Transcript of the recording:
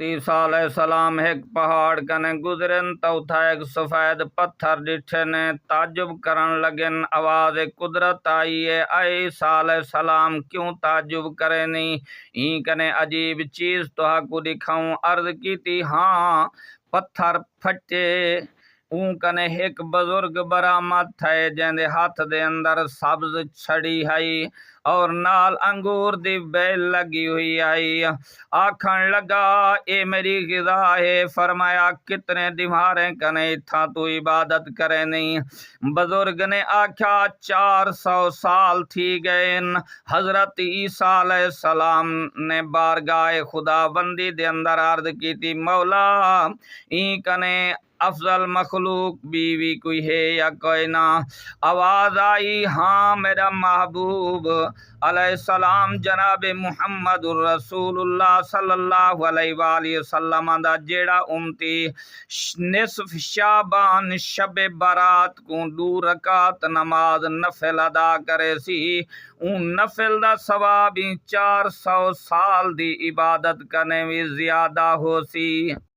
ईसा अलैहिस्सलाम एक पहाड़ कने गुजरन तो था एक सफेद पत्थर डिठे ने ताजुब करन लगन। आवाज कुदरत आई है, आई ईसा अलैहिस्सलाम क्यों ताजुब करे नहीं, ई कने अजीब चीज तो हाकू दिखाऊं। अर्ज की थी हाँ पत्थर फटे। ऊं कने एक बुजुर्ग बरामद थे जेंदे हाथ दे अंदर सब्ज छड़ी हई और नाल अंगूर दी बेल लगी हुई आई। आखन लगा ए मेरी गिजा है। फरमाया कितने दिमारे कने था तू इबादत करे नहीं। बुजुर्ग ने आख्या 400 साल थी गए। हजरत ईसा अलैहिस्सलाम ने बारगाह खुदाबंदी दे अंदर अर्ज की थी मौला ई कने अफजल मखलूक बीवी कोई है या कोई ना। आवाज आई हाँ मेरा महबूब अलैहिस्सलाम जनाब मुहम्मदुर रसूलुल्लाह सल्लल्लाहु अलैहि वसल्लम दा जेड़ा उम्मती निसफ शाबान शबे बारात को 2 रकात नमाज नफल अदा करे सी, उन नफल दा सवाब 400 साल दी इबादत करने भी ज्यादा हो सी।